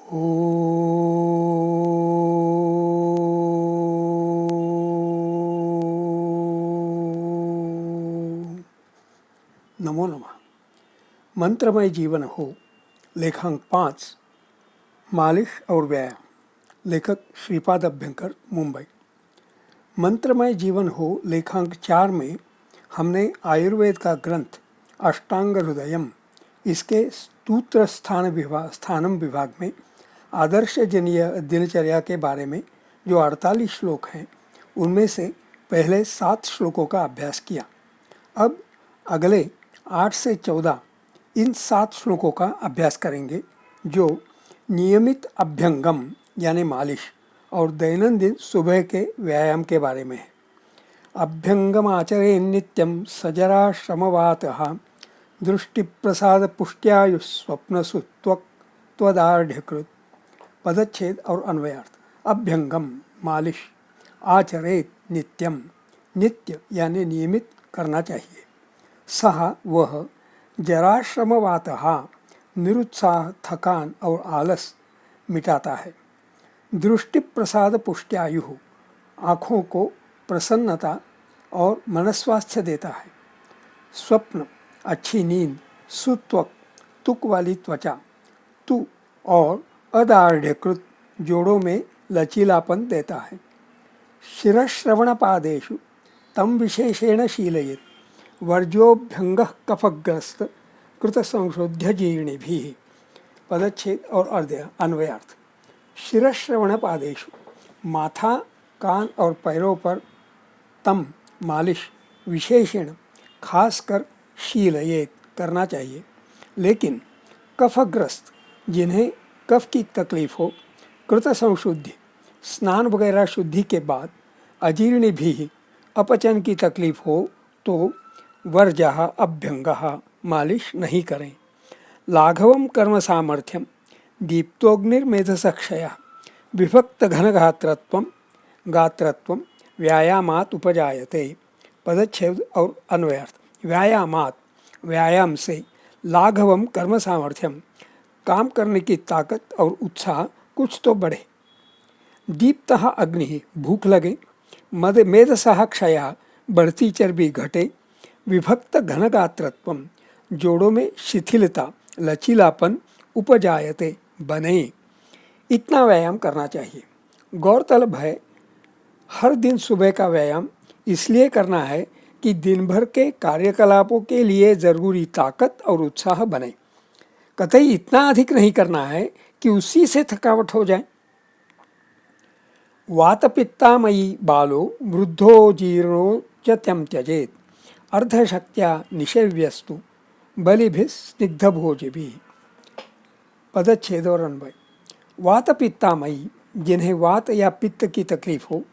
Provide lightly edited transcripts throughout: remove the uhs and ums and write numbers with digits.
नमो नमः। मंत्रमय जीवन हो, लेखांक 5, मालिश और व्यायाम। लेखक श्रीपाद अभ्यंकर, मुंबई। मंत्रमय जीवन हो लेखांक 4 में हमने आयुर्वेद का ग्रंथ अष्टांग हृदयम, इसके स्तोत्र स्थानम विभाग में आदर्शजनीय दिनचर्या के बारे में जो 48 श्लोक हैं, उनमें से पहले 7 श्लोकों का अभ्यास किया। अब अगले 8 से 14 इन 7 श्लोकों का अभ्यास करेंगे, जो नियमित अभ्यंगम यानी मालिश और दैनंदिन सुबह के व्यायाम के बारे में है। अभ्यंगम आचरे नित्यम सजरा श्रमवातः दृष्टि प्रसाद पुष्ट्यायु स्वप्न त्वदार्ढ्यकृत। पदच्छेद और अन्वयार्थ। अभ्यंगम मालिश, आचरेत नित्यम, नित्य यानी नियमित करना चाहिए। सह वह जराश्रमवातः निरुत्साह, थकान और आलस मिटाता है। दृष्टि प्रसाद पुष्ट्यायु, आँखों को प्रसन्नता और मनस्वास्थ्य देता है। स्वप्न, अच्छी नींद। सुत्वक, तुक वाली त्वचा। तु और अदार्ढ्यकृत, जोड़ों में लचीलापन देता है। शिरश्रवणपादेषु तम विशेषेण शीलयेत्, वर्जोभ्यंगः कफग्रस्त कृत संशोध्य जीर्णिभिः। पदच्छेद और अन्वयार्थ। शिरश्रवणपादेषु, माथा, कान और पैरों पर तम मालिश विशेषण खासकर शीलयेत करना चाहिए। लेकिन कफग्रस्त, जिन्हें कफ की तकलीफ हो, कृत संशुद्धि स्नान वगैरह शुद्धि के बाद, अजीर्णि भी अपचन की तकलीफ हो तो वर्जः अभ्यंगः मालिश नहीं करें। लाघवम कर्म सामर्थ्यम दीप्तोग्निर्मेधसक्षयः विभक्त घनगात्रत्वम गात्रत्वम व्यायामात् उपजायते। पदच्छेद और अन्वयार्थ। व्यायामात्, व्यायाम से। लाघवम कर्म सामर्थ्यम, काम करने की ताकत और उत्साह कुछ तो बढ़े। दीप्तः अग्नि, भूख लगे। मेधसः क्षयः, बढ़ती चर्बी घटे। विभक्त घनगात्रत्वम, जोड़ों में शिथिलता, लचीलापन उपजायते, बने। इतना व्यायाम करना चाहिए। गौरतलब है, हर दिन सुबह का व्यायाम इसलिए करना है कि दिन भर के कार्यकलापों के लिए ज़रूरी ताकत और उत्साह बने। कतई इतना अधिक नहीं करना है कि उसी से थकावट हो जाए। वातपित्तामयी बालो वृद्धो जीर्णो च त्यम त्यजेत, अर्धशक्त्या निषेव्यस्तु बलिभिः स्निग्धभोजिभिः। पदच्छेद और अन्वय। वातपित्तामयी, जिन्हें वात या पित्त की तकलीफ हो।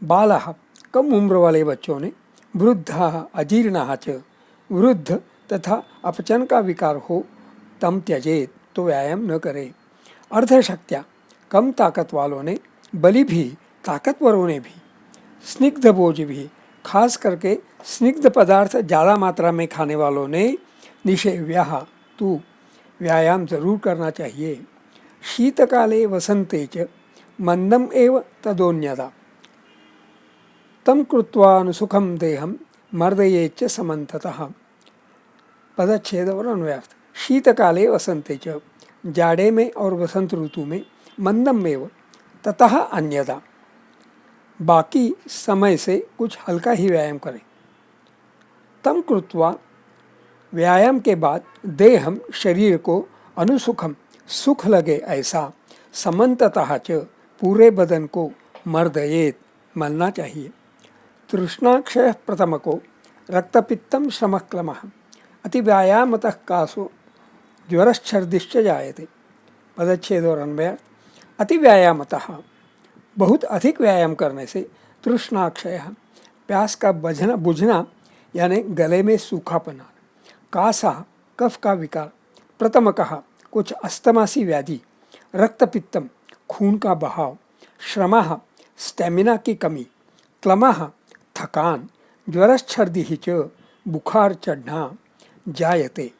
बालः, कम उम्र वाले बच्चों ने। वृद्धः, अजीर्णः च, वृद्ध तथा अपचन का विकार हो। तम त्यजेत, तो व्यायाम न करें। अर्धशक्त्या, कम ताकत वालों ने। बलि भी, ताकतवरों ने भी। स्निग्ध भोज भी, खास करके स्निग्ध पदार्थ ज़्यादा मात्रा में खाने वालों ने। निषेव्यः, तू व्यायाम जरूर करना चाहिए। शीतकाले वसंते च मंदम एव तदोन्यदा, तम कृत्वानुसुखम देहम मर्दयेच्च समन्ततः। पदच्छेद और अन्वयार्थ। शीतकाले वसंते च, जाड़े में और वसंत ऋतु में। मंदम एव, ततः अन्यदा, बाकी समय से कुछ हल्का ही व्यायाम करें। तम कृत्वा, व्यायाम के बाद। देहम, शरीर को। अनुसुखम, सुख लगे ऐसा। समन्ततः च, पूरे बदन को। मर्दयेत, मलना चाहिए। तृष्णाक्षय प्रथम को। रक्तपित्तम श्रमक्लमः, अति व्यायामतः कासो ज्वरश्छर्दिश्च जायते। पदच्छेद और अन्वयार्थ। अति व्यायामतः, बहुत अधिक व्यायाम करने से। तृष्णाक्षय, प्यास का बुझना यानी गले में सूखापना। कासा, कफ का विकार। प्रथमकः, कुछ अस्थमासी व्याधि। रक्तपित्तम, खून का बहाव। श्रमः, स्टेमिना की कमी। क्लमः, थकान। ज्वरश्छर्दिः च, बुखार चढ़ना। जायते,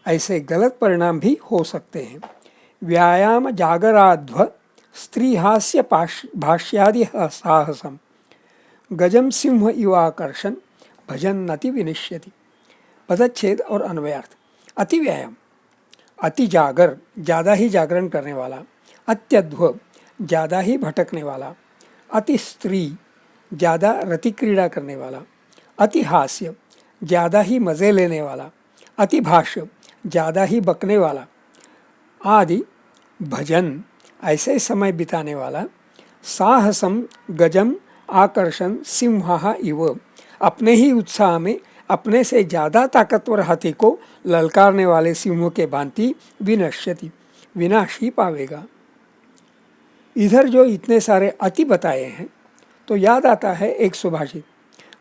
ऐसे गलत परिणाम भी हो सकते हैं। व्यायाम जागराध्व स्त्रीहास्य भाष्यादि साहसम गजम सिंह इवाकर्षण भजन नति विनिश्यति। पदच्छेद और अन्वयार्थ। अति व्यायाम, अति जागर, ज़्यादा ही जागरण करने वाला। अत्यध्व, ज़्यादा ही भटकने वाला। अति स्त्री, ज़्यादा रति क्रीड़ा करने वाला। अति हास्य, ज़्यादा ही मज़े लेने वाला। अति भाष्य, ज़्यादा ही बकने वाला। आदि भजन, ऐसे समय बिताने वाला। साहसम गजम आकर्षण सिंह इव, अपने ही उत्साह में अपने से ज़्यादा ताकतवर हाथी को ललकारने वाले सिंहों के भांति विनश्यति, विनाश ही पावेगा। इधर जो इतने सारे अति बताए हैं तो याद आता है एक सुभाषित,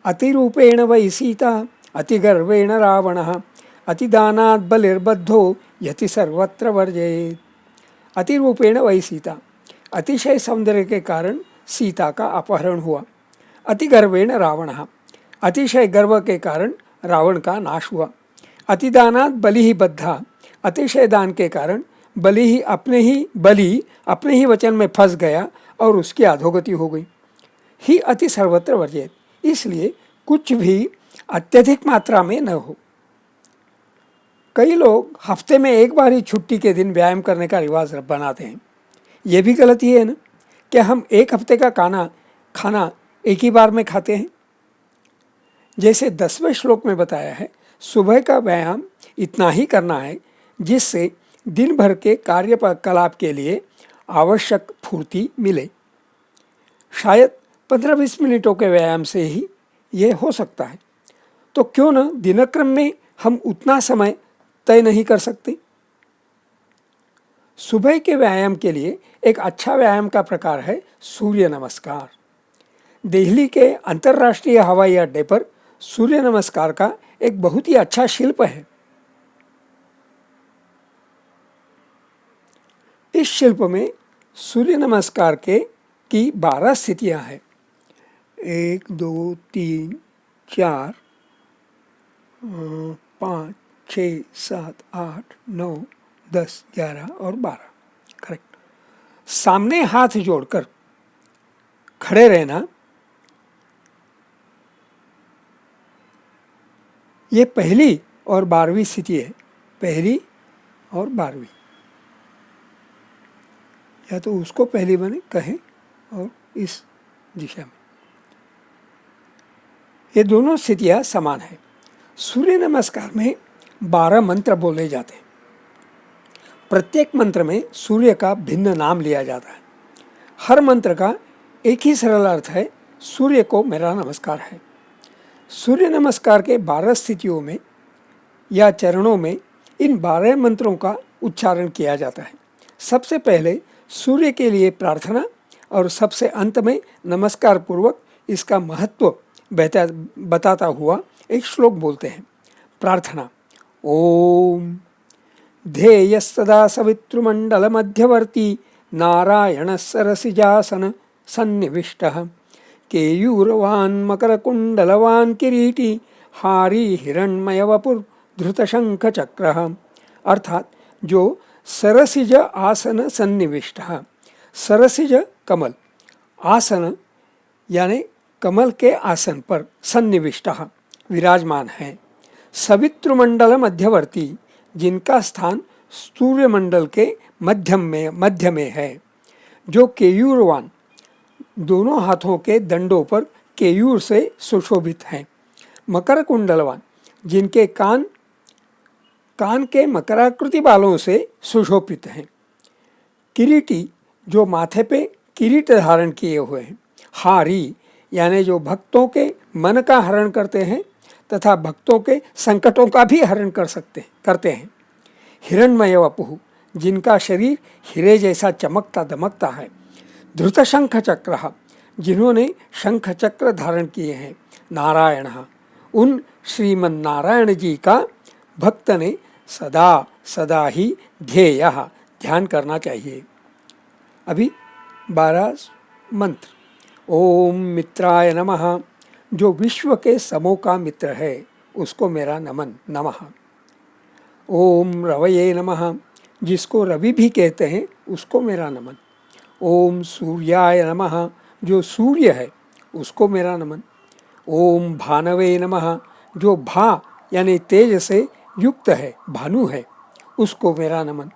अतिरूपेण वै सीता अतिगर्वेण रावणः अतिदानात् बलिर्बद्धो यति सर्वत्र वर्जयेत्। अतिरूपेण वै सीता, अतिशय सौंदर्य के कारण सीता का अपहरण हुआ। अतिगर्वेण रावणः, अतिशय गर्व के कारण रावण का नाश हुआ। अतिदानात् बलिः बद्धा, अतिशय दान के कारण बलि अपने ही वचन में फंस गया और उसकी अधोगति हो गई। ही अति सर्वत्र वर्जित, इसलिए कुछ भी अत्यधिक मात्रा में न हो। कई लोग हफ्ते में एक बार ही छुट्टी के दिन व्यायाम करने का रिवाज बनाते हैं। ये भी गलती है ना, कि हम एक हफ्ते का खाना एक ही बार में खाते हैं। जैसे 10वें श्लोक में बताया है, सुबह का व्यायाम इतना ही करना है जिससे दिन भर के कार्यकलाप के लिए आवश्यक फुर्ती मिले। शायद 15-20 मिनटों के व्यायाम से ही ये हो सकता है, तो क्यों न दिनक्रम में हम उतना समय तय नहीं कर सकते। सुबह के व्यायाम के लिए एक अच्छा व्यायाम का प्रकार है सूर्य नमस्कार। दिल्ली के अंतर्राष्ट्रीय हवाई अड्डे पर सूर्य नमस्कार का एक बहुत ही अच्छा शिल्प है। इस शिल्प में सूर्य नमस्कार की 12 स्थितियां हैं। 1 2 3 4 5 6 7 8 9 10 11 और 12, करेक्ट। सामने हाथ जोड़कर खड़े रहना, ये पहली और 12वीं स्थिति है। पहली और 12वीं, या तो उसको पहली बने कहें और इस दिशा में, ये दोनों स्थितियां समान है। सूर्य नमस्कार में 12 मंत्र बोले जाते हैं। प्रत्येक मंत्र में सूर्य का भिन्न नाम लिया जाता है। हर मंत्र का एक ही सरल अर्थ है, सूर्य को मेरा नमस्कार है। सूर्य नमस्कार के 12 स्थितियों में या चरणों में इन 12 मंत्रों का उच्चारण किया जाता है। सबसे पहले सूर्य के लिए प्रार्थना और सबसे अंत में नमस्कार पूर्वक इसका महत्व बताता हुआ एक श्लोक बोलते हैं। प्रार्थना, ओम ध्येयस्तदा सवितृमंडल मध्यवर्ती नारायण सरसिजासन सन्निविष्टः केयूरवान् मकरकुंडलवान् किरीटी हारी हिरण्मय वपुर धृतशंख चक्रः। अर्थात जो सरसिज आसन सन्निविष्ट, सरसिज कमल, आसन यानी कमल के आसन पर सन्निविष्ट विराजमान है। सवितृमंडल मध्यवर्ती, जिनका स्थान सूर्यमंडल के मध्य में है। जो केयूरवान, दोनों हाथों के दंडों पर केयूर से सुशोभित हैं। मकर कुंडलवान, जिनके कान के मकराकृति बालों से सुशोभित हैं। किरीटी, जो माथे पे किरीट धारण किए हुए हैं। हारी, यानी जो भक्तों के मन का हरण करते हैं तथा भक्तों के संकटों का भी हरण करते हैं। हिरण्मय वपुः, जिनका शरीर हीरे जैसा चमकता दमकता है। धृत शंख चक्र, जिन्होंने शंख चक्र धारण किए हैं। नारायण, उन श्रीमन नारायण जी का भक्त ने सदा सदा ही ध्येय, ध्यान करना चाहिए। अभी 12 मंत्र। ओम मित्राय नमः, जो विश्व के समों का मित्र है उसको मेरा नमन, नमः। ओम रवये नमः, जिसको रवि भी कहते हैं उसको मेरा नमन। ओम सूर्याय नमः, जो सूर्य है उसको मेरा नमन। ओम भानवे नमः, जो भा यानी तेज से युक्त है, भानु है, उसको मेरा नमन।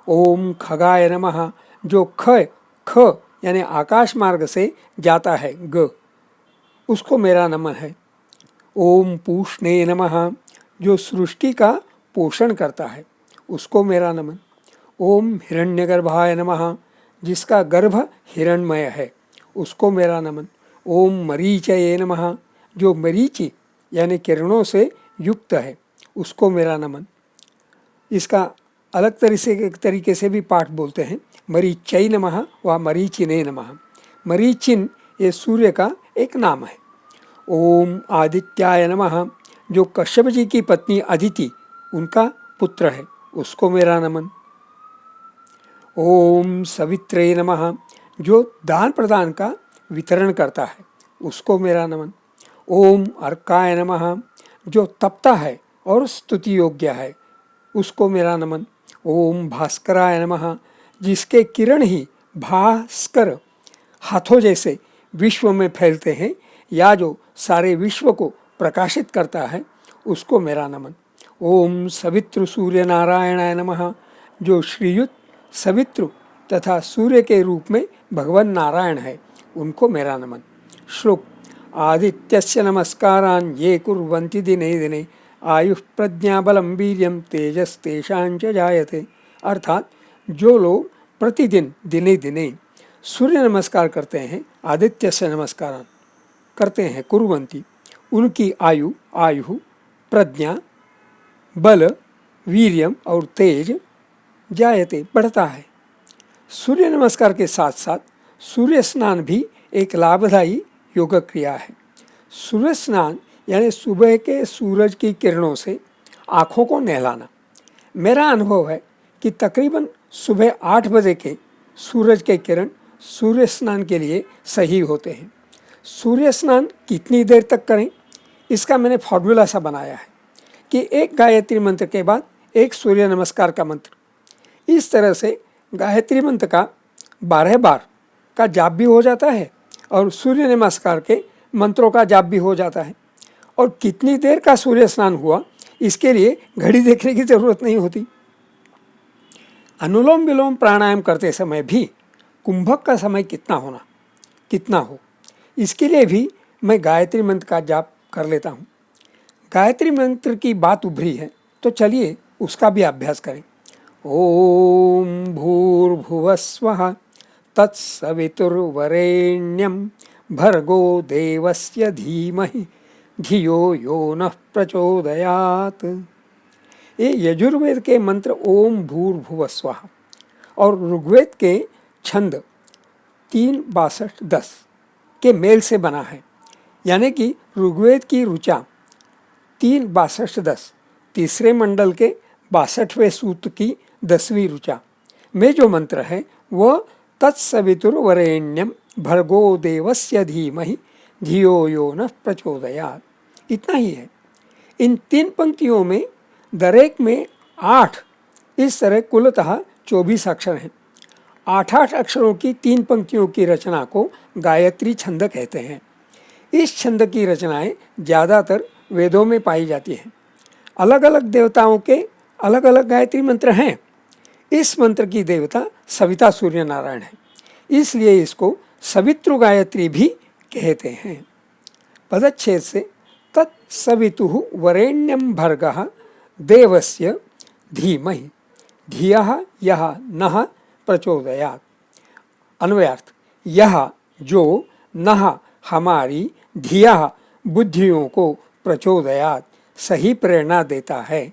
ओम खगाय नमः, जो ख यानी आकाश मार्ग से जाता है, ग, उसको मेरा नमन है। ओम पूष्णे नमः, जो सृष्टि का पोषण करता है, उसको मेरा नमन। ओम हिरण्यगर्भाय नमः, जिसका गर्भ हिरण्मय है, उसको मेरा नमन। ओम मरीचये नमः, जो मरीचि यानी किरणों से युक्त है, उसको मेरा नमन। इसका अलग तरीके से भी पाठ बोलते हैं, मरीचय नमः व मरीचिने नमः। मरीचिन ये सूर्य का एक नाम है। ओम आदित्याय नमः, जो कश्यप जी की पत्नी अदिति उनका पुत्र है, उसको मेरा नमन। ओम सवित्रे नमः, जो दान प्रदान का वितरण करता है, उसको मेरा नमन। ओम अर्काय नमः, जो तपता है और स्तुति योग्य है, उसको मेरा नमन। ओम भास्कराय नमः, जिसके किरण ही भास्कर हाथों जैसे विश्व में फैलते हैं या जो सारे विश्व को प्रकाशित करता है, उसको मेरा नमन। ओम सवित्र सूर्य नारायणाय नमः, जो श्रीयुत सवित्र तथा सूर्य के रूप में भगवान नारायण है, उनको मेरा नमन। श्लोक आदित्यस्य नमस्कारान् ये कुर्वन्ति दिने दिने आयुः प्रज्ञा बलम वीर्यम तेजस्तेषांच जायते। अर्थात जो लोग प्रतिदिन दिने दिने सूर्य नमस्कार करते हैं, आदित्य से नमस्कार करते हैं, कुर्वन्ति, उनकी आयु प्रज्ञा बल वीर्यम और तेज जायते बढ़ता है। सूर्य नमस्कार के साथ साथ सूर्य स्नान भी एक लाभदायी योग क्रिया है। सूर्य स्नान यानी सुबह के सूरज की किरणों से आँखों को नहलाना। मेरा अनुभव है कि तकरीबन सुबह 8 बजे के सूरज के किरण सूर्य स्नान के लिए सही होते हैं। सूर्य स्नान कितनी देर तक करें, इसका मैंने फॉर्मूला सा बनाया है कि एक गायत्री मंत्र के बाद एक सूर्य नमस्कार का मंत्र। इस तरह से गायत्री मंत्र का 12 बार का जाप भी हो जाता है और सूर्य नमस्कार के मंत्रों का जाप भी हो जाता है। और कितनी देर का सूर्य स्नान हुआ, इसके लिए घड़ी देखने की ज़रूरत नहीं होती। अनुलोम विलोम प्राणायाम करते समय भी कुंभक का समय कितना हो, इसके लिए भी मैं गायत्री मंत्र का जाप कर लेता हूँ। गायत्री मंत्र की बात उभरी है तो चलिए उसका भी अभ्यास करें। ओम भूर्भुवस्वः तत्सवितुर्वरेण्यं भर्गो देवस्य धीमहि धियो यो नः प्रचोदयात्। ये यजुर्वेद के मंत्र ओम भूर्भुवस्वः और ऋग्वेद के छंद 3-62-10 के मेल से बना है। यानी कि ऋग्वेद की ऋचा 3-62-10 तीसरे मंडल के 62वें सूक्त की 10वीं ऋचा में जो मंत्र है वह तत्सवितुर्वरेण्यम भर्गो देवस्य धीमहि धियो यो नः प्रचोदयात्, इतना ही है। इन 3 पंक्तियों में दरेक में 8, इस तरह कुलतः 24 अक्षर हैं। 8-8 अक्षरों की 3 पंक्तियों की रचना को गायत्री छंद कहते हैं। इस छंद की रचनाएं ज़्यादातर वेदों में पाई जाती हैं। अलग अलग देवताओं के अलग अलग गायत्री मंत्र हैं। इस मंत्र की देवता सविता सूर्य नारायण है, इसलिए इसको सवितृ गायत्री भी कहते हैं। पदच्छेद से तत्सवितुः वरेण्यं भर्गः देवस्य धीमहि धियः यः नः प्रचोदयात्। अन्वयार्थ, यह जो नः हमारी धियः बुद्धियों को प्रचोदयात् सही प्रेरणा देता है,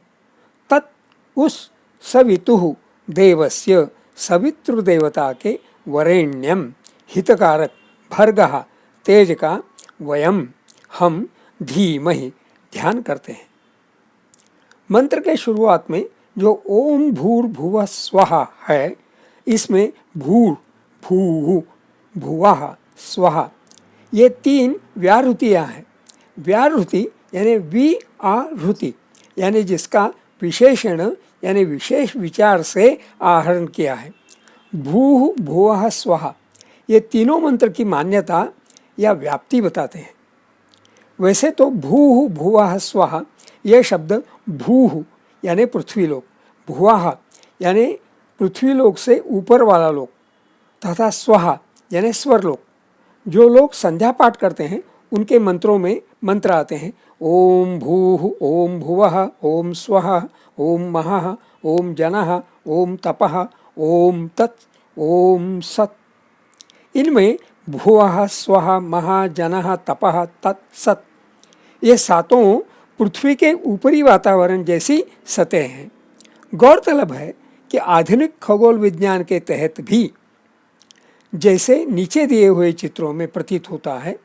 तत् उस सवितुः देवस्य सवितृ देवता के वरेण्यम हितकारक भर्गः तेज का वयम हम धीमहि ध्यान करते हैं। मंत्र के शुरुआत में जो ओम भूर्भुवः स्वः है, इसमें भूर भू भुवः स्वः ये 3 व्याहृतियाँ हैं। व्याहृति यानी वि आहृति यानी जिसका विशेषण यानी विशेष विचार से आहरण किया है। भूः भुवः स्वः ये तीनों मंत्र की मान्यता या व्याप्ति बताते हैं। वैसे तो भूः भुवः स्वः यह शब्द भूः यानी पृथ्वीलोक, भुवः यानी पृथ्वीलोक से ऊपर वाला लोक तथा स्वः यानी स्वरलोक, जो लोग संध्या पाठ करते हैं उनके मंत्रों में मंत्र आते हैं ओम भूः ओम भुवः ओम स्वः ओम महः ओम जनः ओम तपः ओम तत् ओम सत्। इनमें भुवः स्वः महः जनः तपः तत् सत् ये सातों पृथ्वी के ऊपरी वातावरण जैसी सतह हैं। गौरतलब है कि आधुनिक खगोल विज्ञान के तहत भी जैसे नीचे दिए हुए चित्रों में प्रतीत होता है,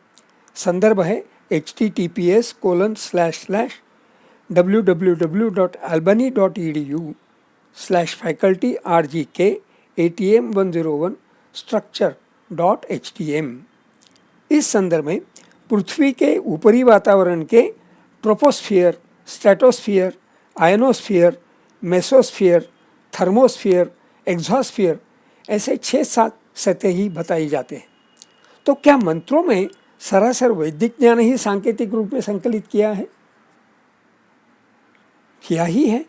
संदर्भ है https://www.albany.edu/faculty-rgk-atm101 structure.htm। इस संदर्भ में पृथ्वी के ऊपरी वातावरण के troposphere, stratosphere, ionosphere, mesosphere, thermosphere, exosphere ऐसे 6-7 सतह ही बताई जाते हैं। तो क्या मंत्रों में सरासर वैदिक ज्ञान ही सांकेतिक रूप में संकलित किया है? किया ही है।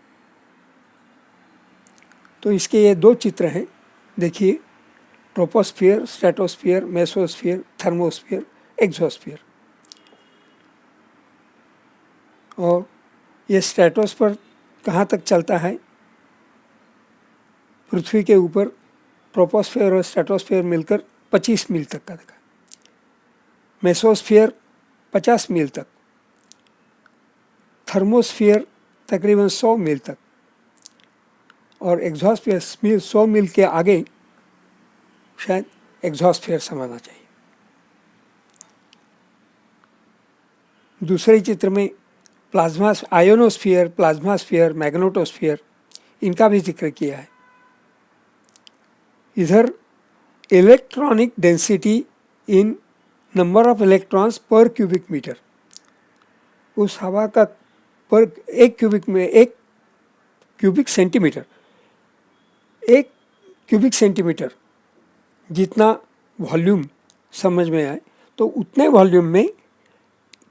तो इसके ये 2 चित्र हैं, देखिए, troposphere, stratosphere, mesosphere, thermosphere, exosphere. और ये स्ट्रेटोस्फियर कहाँ तक चलता है? पृथ्वी के ऊपर ट्रोपोस्फियर और स्ट्रेटोस्फियर मिलकर 25 मील तक का देखा, मेसोस्फियर 50 मील तक, थर्मोस्फियर तकरीबन 100 मील तक, और एग्जॉस्फियर 100 मील के आगे शायद एग्जॉस्फियर समझना चाहिए। दूसरे चित्र में प्लाज्मा, आयोनोस्फियर, प्लाज्मास्फियर, मैग्नेटोस्फियर, इनका भी जिक्र किया है। इधर electronic density in number of electrons पर क्यूबिक मीटर, उस हवा का पर एक क्यूबिक सेंटीमीटर जितना वॉल्यूम समझ में आए, तो उतने वॉल्यूम में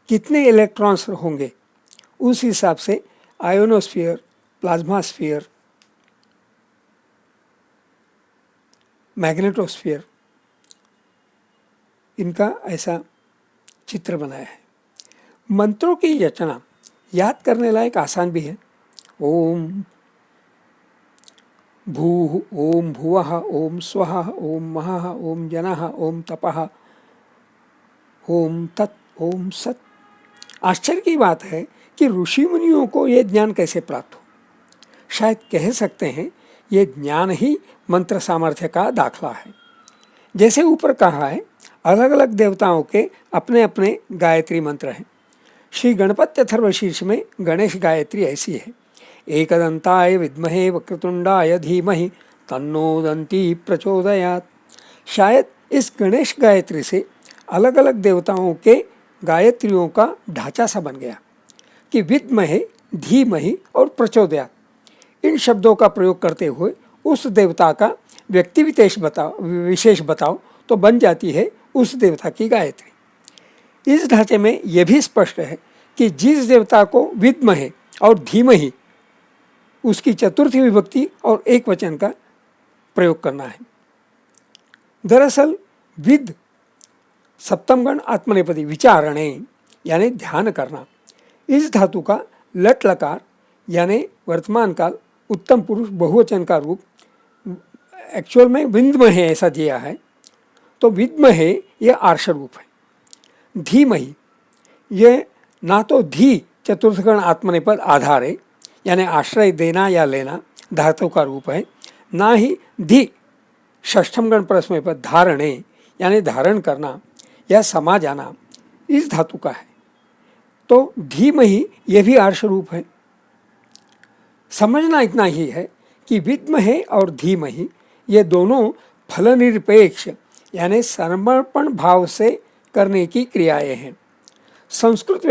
कितने इलेक्ट्रॉन्स होंगे, उस हिसाब से आयोनोस्फियर, प्लाज्मास्फियर, मैग्नेटोस्फियर, इनका ऐसा चित्र बनाया है। मंत्रों की रचना याद करने लायक आसान भी है। ओम भूः ओम भुवः ओम स्वः ओम महः ओम जनः ओम तपः ओम तत् ओम सत्। आश्चर्य की बात है कि ऋषि मुनियों को ये ज्ञान कैसे प्राप्त हो। शायद कह सकते हैं ये ज्ञान ही मंत्र सामर्थ्य का दाखला है। जैसे ऊपर कहा है, अलग अलग देवताओं के अपने अपने गायत्री मंत्र हैं। श्री गणपति अथर्वशीर्ष में गणेश गायत्री ऐसी है, एकदंताय विद्महे वक्रतुंडाय धीमहि तन्नो दंती प्रचोदयात्। शायद इस गणेश गायत्री से अलग अलग देवताओं के गायत्रियों का ढांचा सा बन गया कि विद्महे, धीमहि और प्रचोदयात्, इन शब्दों का प्रयोग करते हुए उस देवता का व्यक्ति विशेष बताओ तो बन जाती है उस देवता की गायत्री। इस ढांचे में यह भी स्पष्ट है कि जिस देवता को विद्महे और धीमहि, उसकी चतुर्थी विभक्ति और एक वचन का प्रयोग करना है। दरअसल विद सप्तमगण आत्मनेपदी विचारणे यानी ध्यान करना, इस धातु का लट लकार यानी वर्तमान काल उत्तम पुरुष बहुवचन का रूप एक्चुअल में विद्महे ऐसा दिया है, तो विद्महे यह आर्ष रूप है। धीमहि यह ना तो धी चतुर्थगण आत्मनेपद आधार है यानी आश्रय देना या लेना धातु का रूप है, ना ही धी षष्ठम गण परस्मैपद धारणे यानी धारण करना या समा जाना इस धातु का है। तो धीमहि यह भी आर्ष रूप है। समझना इतना ही है कि विद्महे और धीमहि ये दोनों फलनिरपेक्ष यानी समर्पण भाव से करने की क्रियाएं हैं। संस्कृत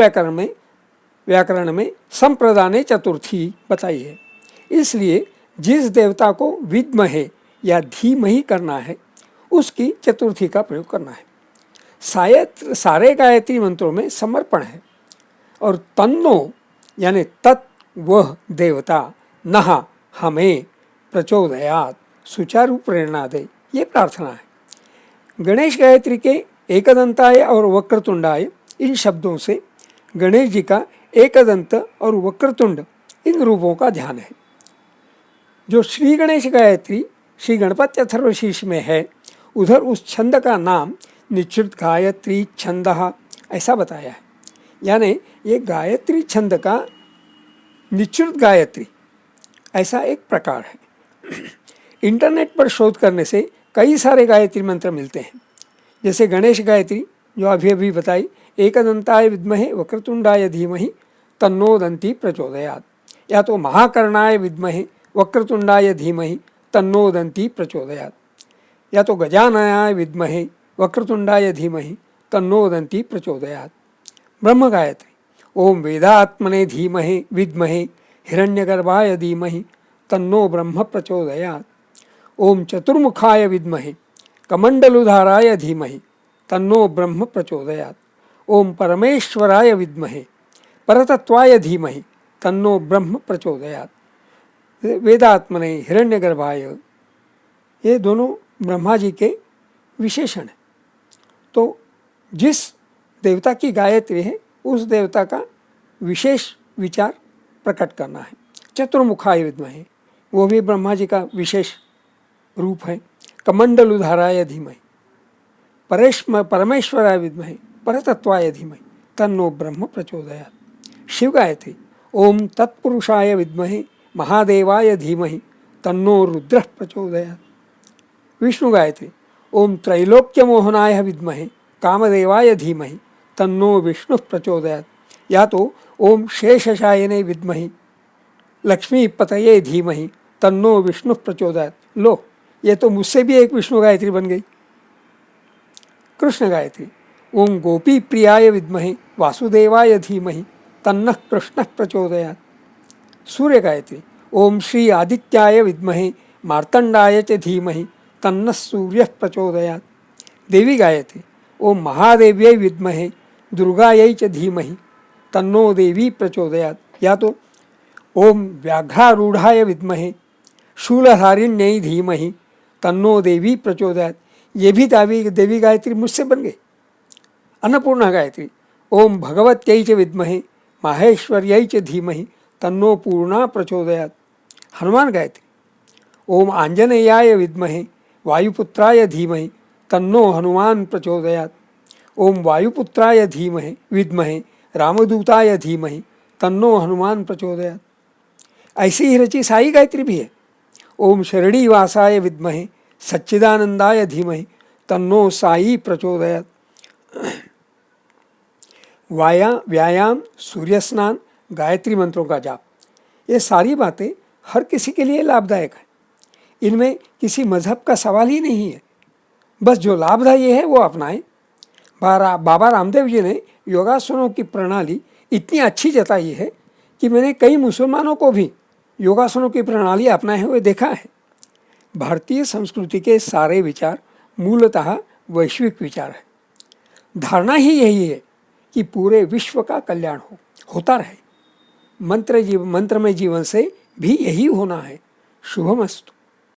व्याकरण में संप्रदाने चतुर्थी बताई है। इसलिए जिस देवता को विद्महे या धीमहि करना है उसकी चतुर्थी का प्रयोग करना है। सारे गायत्री मंत्रों में समर्पण है और तन्नो यानी तत् वह देवता नहा हमें प्रचोदयात सुचारू प्रेरणा दे, ये प्रार्थना है। गणेश गायत्री के एकदंताय और वक्रतुंडाय इन शब्दों से गणेश जी का एकदंत और वक्रतुंड इन रूपों का ध्यान है। जो श्री गणेश गायत्री श्री गणपति अथर्वशीर्ष में है, उधर उस छंद का नाम निश्चित गायत्री छंद ऐसा बताया है। यानी ये गायत्री छंद का निश्चित गायत्री ऐसा एक प्रकार है। इंटरनेट पर शोध करने से कई सारे गायत्री मंत्र मिलते हैं, जैसे गणेश गायत्री जो अभी बताई, एकदंताय विद्महे वक्रतुंडाय धीमहि तन्नो दंती प्रचोदयात्, या तो महाकर्णाय विद्महे वक्रतुंडाय धीमहि तन्नो दंती प्रचोदयात्, या तो गजाननाय विद्महे वक्रतुंडाय धीमहि तन्नो दंती प्रचोदयात्। ब्रह्म गायत्री ओम वेदात्मने धीमहि विद्महे हिरण्यगर्भाय धीमहि तन्नो ब्रह्म प्रचोदयात्। ओम चतुर्मुखाय विद्महे कमंडलुधाराय धीमहि तन्नो ब्रह्म प्रचोदयात्। ओम परमेश्वराय विद्महे परतत्वाय धीमहि तन्नो ब्रह्म प्रचोदयात्। वेदात्मने हिरण्यगर्भाय, ये दोनों ब्रह्मा जी के विशेषण हैं। तो जिस देवता की गायत्री है उस देवता का विशेष विचार प्रकट करना है। चतुर्मुखाय विद्महे, वो भी ब्रह्मा जी का विशेष रूप है। कमंडलुधाराय धीमहि, परमेश्वराय विद्महे परतत्वाय धीमहि तन्नो ब्रह्म प्रचोदयात्। शिव गायत्री ओम तत्पुरुषाय विद्महे महादेवाय धीमहि तन्नो रुद्रः प्रचोदयात्। विष्णु गायत्री ओम त्रैलोक्य मोहनाय विद्महे कामदेवाय धीमहि तन्नो विष्णु प्रचोदयात्, या तो ओम शेषशायने विद्महि लक्ष्मीपतये धीमहि तन्नो विष्णु प्रचोदयात्। लो, ये तो मुझसे भी एक विष्णु गायत्री बन गई। कृष्ण गायत्री ओम गोपी प्रियाय विद्महे वासुदेवाय धीमहि तन्नः कृष्णः प्रचोदयात्। सूर्य गायत्री ओम श्री आदित्याय विद्महे मार्तंडाय च धीमहि तन्नः सूर्यः प्रचोदयात्। देवी गायत्री ओम महादेव्यै विद्महे दुर्गायै च धीमहि तन्नो देवी प्रचोदयात्, या तो ओम व्याघ्रारूढ़ाय विद्महे शूलधारिण्यै धीमहि तन्नो देवी प्रचोदयात्। ये भी देवी गायत्री मुझसे बन गई। अन्नपूर्णा गायत्री ओम भगवत्यै च विद्महे माहेश्वर्यै च धीमहि तन्नो पूर्णा प्रचोदयात्। हनुमान गायत्री ओम आंजनेयाय विद्महे वायुपुत्राय धीमहि तन्नो हनुमान प्रचोदयात्। ओम वायुपुत्राय धीमहि विद्महे रामदूताय धीमहि तन्नो हनुमान प्रचोदयात्। ऐसी ही रची साई गायत्री भी है। ओम शिरडीवासाय विद्महे सच्चिदानंदाय धीमहि तन्नो साई प्रचोदयात्। व्यायाम, सूर्य स्नान, गायत्री मंत्रों का जाप, ये सारी बातें हर किसी के लिए लाभदायक है। इनमें किसी मजहब का सवाल ही नहीं है, बस जो लाभदायी है वो अपनाएं। बाबा रामदेव जी ने योगासनों की प्रणाली इतनी अच्छी जताई है कि मैंने कई मुसलमानों को भी योगासनों की प्रणाली अपनाए हुए देखा है। भारतीय संस्कृति के सारे विचार मूलतः वैश्विक विचार है। धारणा ही यही है कि पूरे विश्व का कल्याण होता रहे। मंत्रमय जीवन से भी यही होना है। शुभमस्तु।